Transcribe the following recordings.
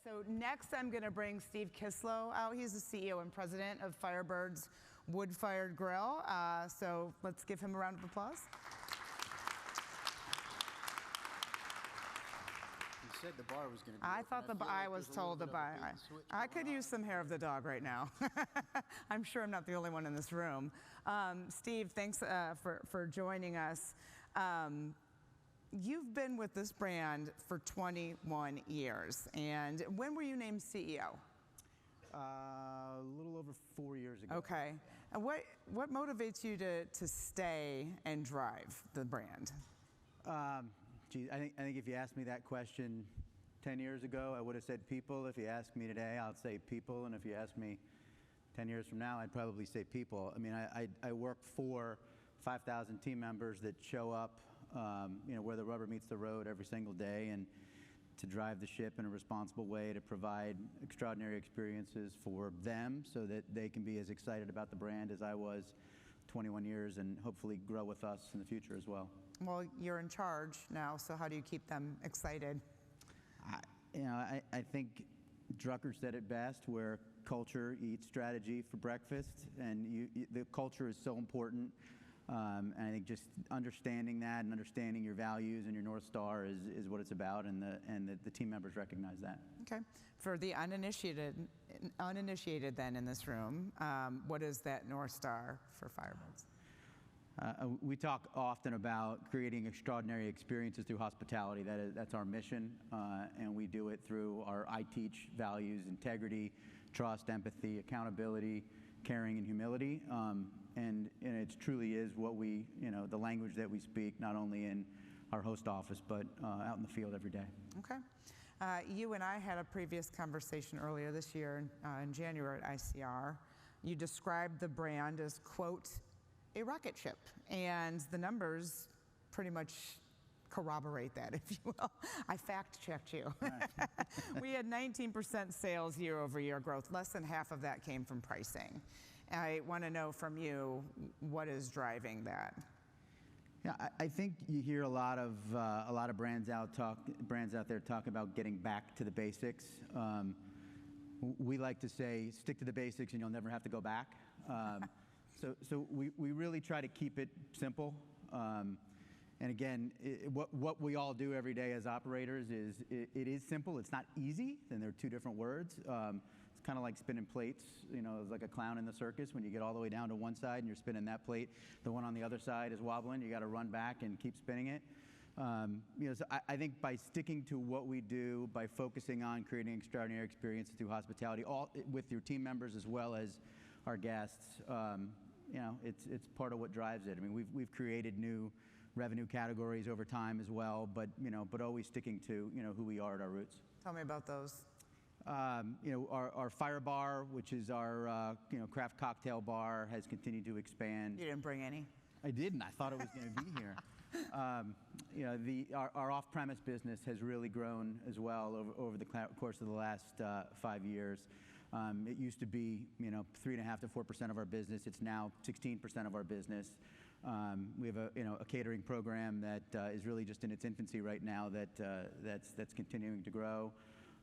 So next I'm going to bring Steve Kislow out. He's the CEO and president of Firebirds Wood Fired Grill. So let's give him a round of applause. You said the bar was going to be I open. thought I was told the bar. I could use some hair of the dog right now. I'm sure I'm not the only one in this room. Steve, thanks for joining us. You've been with this brand for 21 years, and when were you named CEO? A little over 4 years ago. Okay. And what motivates you to stay and drive the brand? Geez, I think if you asked me that question 10 years ago, I would have said people. If you ask me today, I'll say people. And if you ask me 10 years from now, I'd probably say people. I mean, I work for 5,000 team members that show up, where the rubber meets the road every single day, and to drive the ship in a responsible way, to provide extraordinary experiences for them so that they can be as excited about the brand as I was 21 years and hopefully grow with us in the future as well. Well, you're in charge now, so how do you keep them excited? I think Drucker said it best, where culture eats strategy for breakfast, and the culture is so important. And I think just understanding that and understanding your values and your North Star is what it's about, and the team members recognize that. Okay. For the uninitiated then in this room, what is that North Star for Firebirds? We talk often about creating extraordinary experiences through hospitality. That's our mission, and we do it through our I Teach values: integrity, trust, empathy, accountability, caring, and humility. And it truly is what the language that we speak, not only in our host office, but out in the field every day. Okay. You and I had a previous conversation earlier this year in January at ICR. You described the brand as, quote, a rocket ship, and the numbers pretty much corroborate that, if you will. I fact-checked you. Right. We had 19% sales year-over-year growth. Less than half of that came from pricing. I want to know from you, what is driving that? Yeah, I think you hear a lot of brands out there talk about getting back to the basics. We like to say, stick to the basics and you'll never have to go back. So we really try to keep it simple. And again, what we all do every day as operators is, it is simple. It's not easy, and there are two different words. It's kind of like spinning plates. It's like a clown in the circus. When you get all the way down to one side and you're spinning that plate, the one on the other side is wobbling. You got to run back and keep spinning it. So I think by sticking to what we do, by focusing on creating extraordinary experiences through hospitality, all with your team members as well as our guests, it's part of what drives it. I mean, we've created new revenue categories over time as well, but always sticking to who we are at our roots. Tell me about those. Our Fire Bar, which is our craft cocktail bar, has continued to expand. You didn't bring any? I didn't. I thought it was going to be here. Our off-premise business has really grown as well over the course of the last 5 years. It used to be 3.5% to 4% of our business. It's now 16% of our business. We have a catering program that is really just in its infancy right now. That's continuing to grow.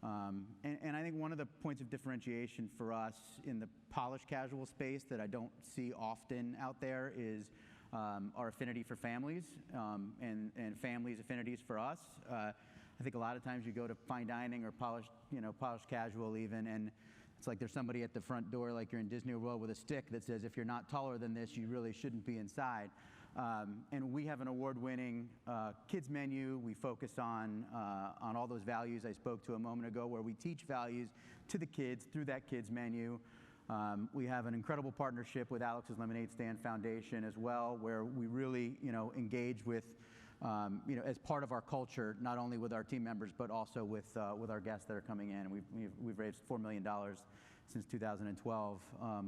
And I think one of the points of differentiation for us in the polished casual space that I don't see often out there is our affinity for families, and families' affinities for us. I think a lot of times you go to fine dining or polished casual even, and it's like there's somebody at the front door, like you're in Disney World, with a stick that says, if you're not taller than this, you really shouldn't be inside. And we have an award-winning kids menu. We focus on all those values I spoke to a moment ago, where we teach values to the kids through that kids menu. We have an incredible partnership with Alex's Lemonade Stand Foundation as well, where we really engage with as part of our culture, not only with our team members, but also with our guests that are coming in. And we've raised $4 million since 2012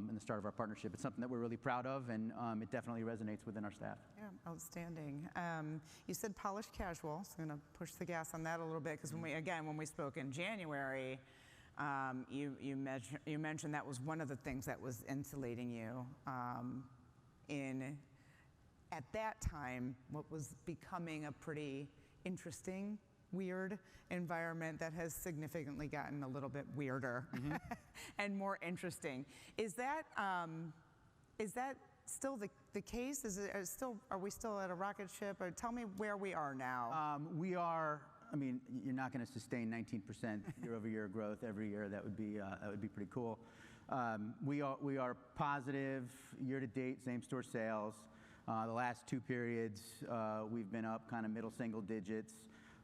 in the start of our partnership. It's something that we're really proud of, and it definitely resonates within our staff. Yeah, outstanding. You said polished casual, so I'm going to push the gas on that a little bit, because when we spoke in January, you mentioned that was one of the things that was insulating you at that time, what was becoming a pretty interesting weird environment that has significantly gotten a little bit weirder and more interesting. Is that still the case? Are we still at a rocket ship? Or tell me where we are now. We are. I mean, you're not going to sustain 19% year-over-year growth every year. That would be pretty cool. We are positive year-to-date same-store sales. The last 2 periods, we've been up kind of middle single digits.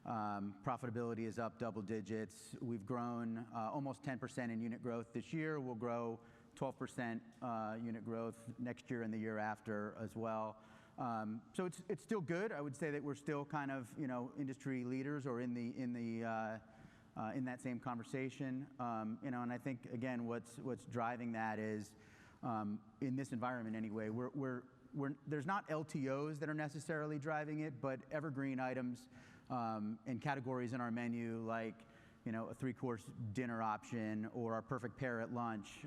Profitability is up double digits. We've grown almost 10% in unit growth this year. We'll grow 12% unit growth next year and the year after as well. So it's still good. I would say that we're still kind of industry leaders or in that same conversation. And I think again what's driving that is in this environment anyway. There's not LTOs that are necessarily driving it, but evergreen items and categories in our menu like a 3-course dinner option or our perfect pair at lunch.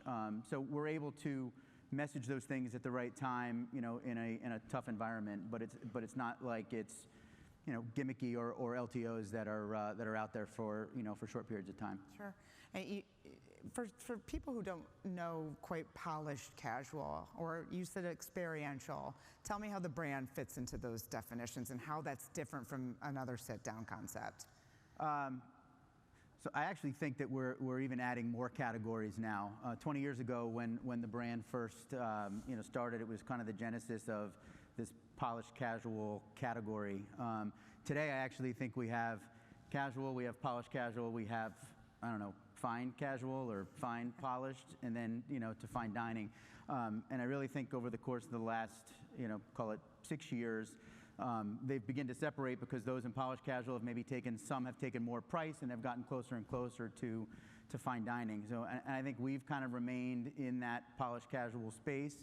So we're able to message those things at the right time, in a tough environment. But it's not like it's gimmicky or LTOs that are out there for for short periods of time. Sure. And for people who don't know quite polished casual, or you said experiential, tell me how the brand fits into those definitions and how that's different from another sit-down concept. So I actually think that we're even adding more categories now. 20 years ago, when the brand first started, it was kind of the genesis of this polished casual category. Today, I actually think we have casual, we have polished casual, we have fine casual or fine polished, and then to fine dining. And I really think over the course of the last call it 6 years. They've begun to separate because those in polished casual have maybe some have taken more price and have gotten closer and closer to fine dining. So, and I think we've kind of remained in that polished casual space.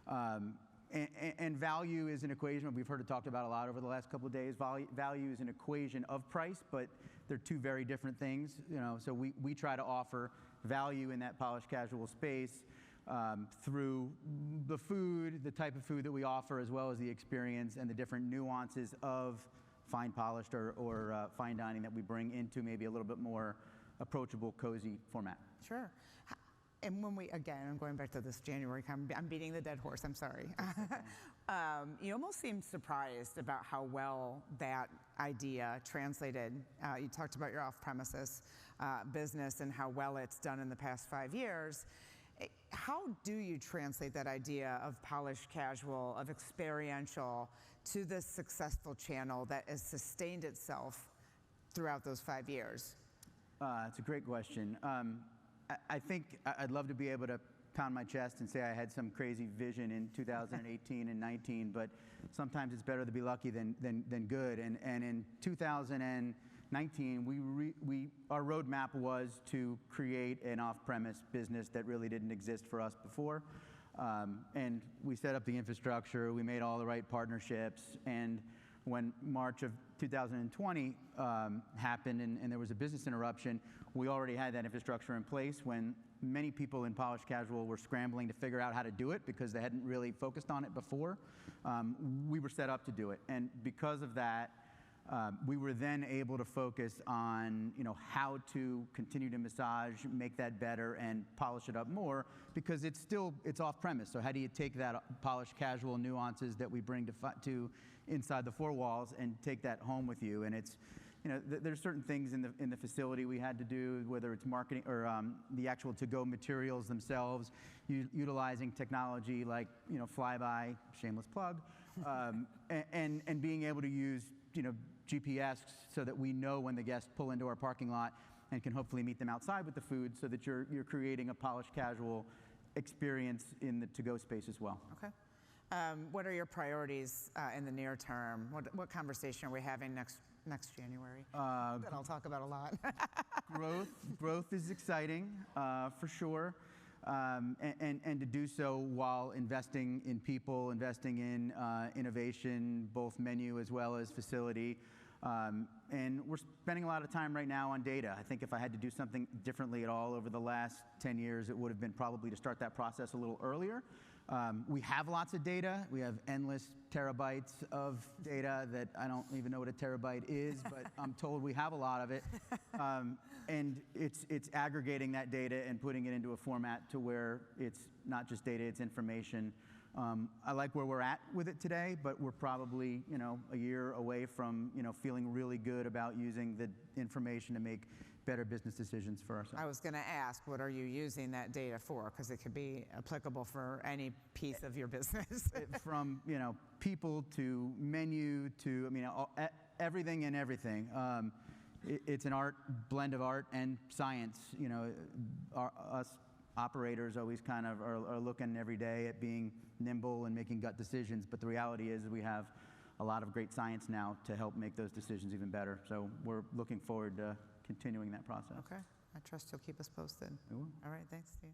And value is an equation we've heard it talked about a lot over the last couple of days. Value is an equation of price, but they're 2 very different things. So we try to offer value in that polished casual space. Through the food, the type of food that we offer, as well as the experience and the different nuances of fine polished or fine dining that we bring into maybe a little bit more approachable, cozy format. Sure. And when I'm going back to this January, I'm beating the dead horse, I'm sorry. You almost seem surprised about how well that idea translated. You talked about your off-premises business and how well it's done in the past 5 years. How do you translate that idea of polished casual, of experiential, to this successful channel that has sustained itself throughout those 5 years? It's a great question. I think I'd love to be able to pound my chest and say I had some crazy vision in 2018 and 19, but sometimes it's better to be lucky than good. And in 2019, our roadmap was to create an off-premise business that really didn't exist for us before. And we set up the infrastructure, we made all the right partnerships, and when March of 2020 happened and there was a business interruption, we already had that infrastructure in place when many people in polished casual were scrambling to figure out how to do it because they hadn't really focused on it before. We were set up to do it, and because of that, we were then able to focus on how to continue to massage, make that better, and polish it up more because it's off-premise. So how do you take that polished casual nuances that we bring to inside the 4 walls and take that home with you? And it's there's certain things in the facility we had to do, whether it's marketing or the actual to-go materials themselves, utilizing technology like Flyby, shameless plug, and being able to use GPS so that we know when the guests pull into our parking lot and can hopefully meet them outside with the food so that you're creating a polished casual experience in the to-go space as well. Okay. What are your priorities in the near term? What conversation are we having next January? That I'll talk about a lot. Growth is exciting, for sure. And to do so while investing in people, investing in innovation, both menu as well as facility. And we're spending a lot of time right now on data. I think if I had to do something differently at all over the last 10 years, it would have been probably to start that process a little earlier. We have lots of data. We have endless terabytes of data that I don't even know what a terabyte is, but I'm told we have a lot of it. And it's aggregating that data and putting it into a format to where it's not just data, it's information. I like where we're at with it today, but we're probably, a year away from, feeling really good about using the information to make better business decisions for ourselves. I was going to ask, what are you using that data for? Because it could be applicable for any piece of your business. From, people to menu to, everything and everything. It's an blend of art and science. Us operators always kind of are looking every day at being nimble and making gut decisions, but the reality is we have a lot of great science now to help make those decisions even better. So we're looking forward to continuing that process. Okay. I trust you'll keep us posted. We will. All right. Thanks, Steve.